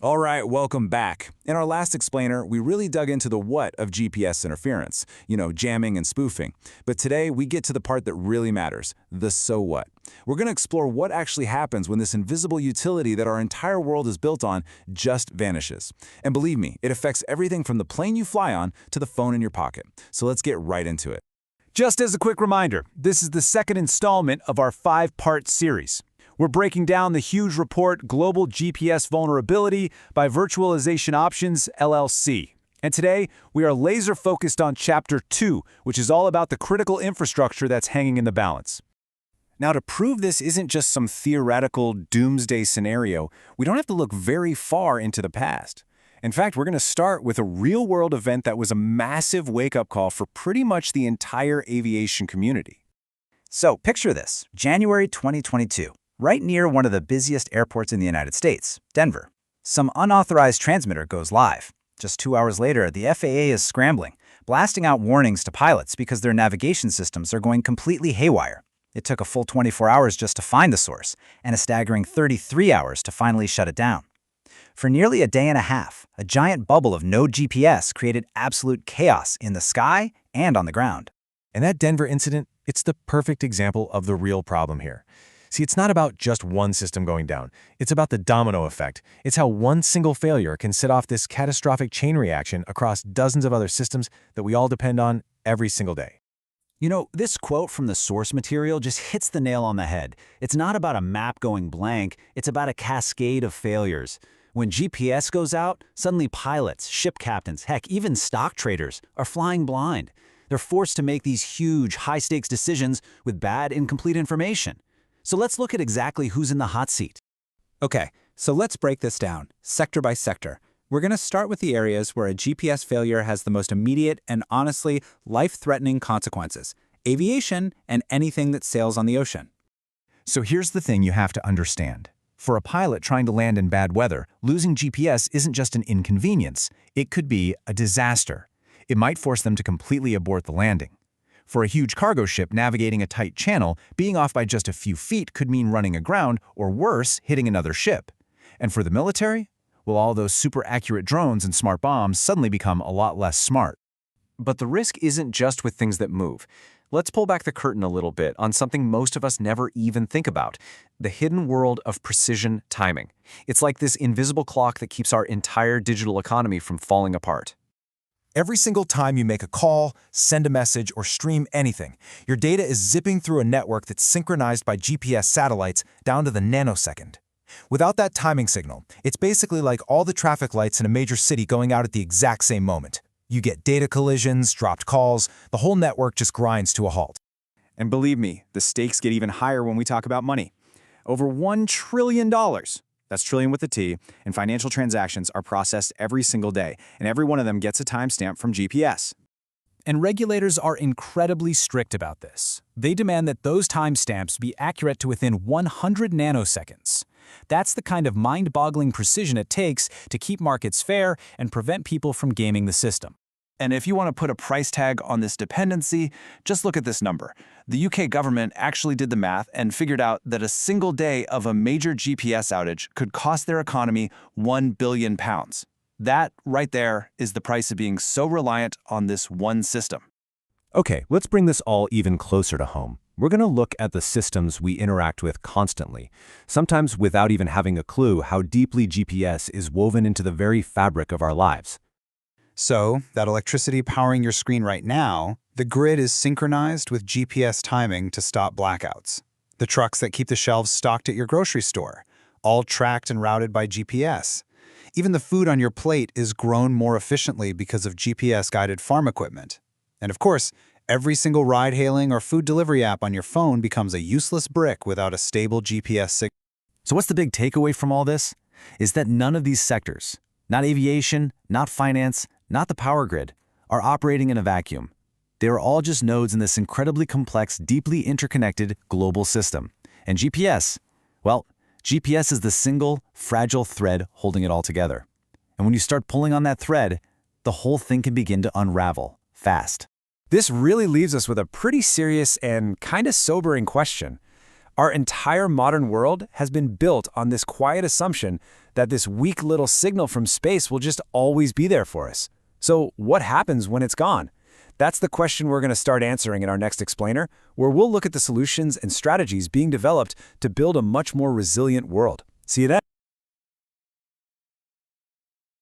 All right, welcome back. In our last explainer, we really dug into the what of GPS interference, jamming and spoofing. But today, we get to the part that really matters, the so what. We're going to explore what actually happens when this invisible utility that our entire world is built on just vanishes. And believe me, it affects everything from the plane you fly on to the phone in your pocket. So let's get right into it. Just as a quick reminder, this is the second installment of our 5-part series. We're breaking down the huge report Global GPS Vulnerability by Virtualization Options LLC. And today, we are laser focused on Chapter 2, which is all about the critical infrastructure that's hanging in the balance. Now, to prove this isn't just some theoretical doomsday scenario, we don't have to look very far into the past. In fact, we're going to start with a real-world event that was a massive wake-up call for pretty much the entire aviation community. So, picture this, January 2022. Right near one of the busiest airports in the United States, Denver. Some unauthorized transmitter goes live. Just 2 hours later, the FAA is scrambling, blasting out warnings to pilots because their navigation systems are going completely haywire. It took a full 24 hours just to find the source, and a staggering 33 hours to finally shut it down. For nearly a day and a half, a giant bubble of no GPS created absolute chaos in the sky and on the ground. And that Denver incident, it's the perfect example of the real problem here. See, it's not about just one system going down. It's about the domino effect. It's how one single failure can set off this catastrophic chain reaction across dozens of other systems that we all depend on every single day. This quote from the source material just hits the nail on the head. It's not about a map going blank, it's about a cascade of failures. When GPS goes out, suddenly pilots, ship captains, heck, even stock traders are flying blind. They're forced to make these huge, high-stakes decisions with bad, incomplete information. So let's look at exactly who's in the hot seat. Okay, so let's break this down, sector by sector. We're going to start with the areas where a GPS failure has the most immediate and honestly life-threatening consequences: aviation and anything that sails on the ocean. So here's the thing you have to understand. For a pilot trying to land in bad weather, losing GPS isn't just an inconvenience. It could be a disaster. It might force them to completely abort the landing. For a huge cargo ship navigating a tight channel, being off by just a few feet could mean running aground or worse, hitting another ship. And for the military? Well, all those super accurate drones and smart bombs suddenly become a lot less smart. But the risk isn't just with things that move. Let's pull back the curtain a little bit on something most of us never even think about: the hidden world of precision timing. It's like this invisible clock that keeps our entire digital economy from falling apart. Every single time you make a call, send a message, or stream anything, your data is zipping through a network that's synchronized by GPS satellites down to the nanosecond. Without that timing signal, it's basically like all the traffic lights in a major city going out at the exact same moment. You get data collisions, dropped calls, the whole network just grinds to a halt. And believe me, the stakes get even higher when we talk about money. Over $1 trillion. That's trillion with a T, and financial transactions are processed every single day, and every one of them gets a timestamp from GPS. And regulators are incredibly strict about this. They demand that those timestamps be accurate to within 100 nanoseconds. That's the kind of mind-boggling precision it takes to keep markets fair and prevent people from gaming the system. And if you want to put a price tag on this dependency, just look at this number. The UK government actually did the math and figured out that a single day of a major GPS outage could cost their economy £1 billion. That, right there, is the price of being so reliant on this one system. Okay, let's bring this all even closer to home. We're going to look at the systems we interact with constantly, sometimes without even having a clue how deeply GPS is woven into the very fabric of our lives. So, that electricity powering your screen right now, the grid is synchronized with GPS timing to stop blackouts. The trucks that keep the shelves stocked at your grocery store, all tracked and routed by GPS. Even the food on your plate is grown more efficiently because of GPS-guided farm equipment. And of course, every single ride-hailing or food delivery app on your phone becomes a useless brick without a stable GPS signal. So what's the big takeaway from all this? Is that none of these sectors, not aviation, not finance, not the power grid, are operating in a vacuum. They are all just nodes in this incredibly complex, deeply interconnected global system. And GPS, well, GPS is the single, fragile thread holding it all together. And when you start pulling on that thread, the whole thing can begin to unravel fast. This really leaves us with a pretty serious and kind of sobering question. Our entire modern world has been built on this quiet assumption that this weak little signal from space will just always be there for us. So what happens when it's gone? That's the question we're going to start answering in our next explainer, where we'll look at the solutions and strategies being developed to build a much more resilient world. See you then.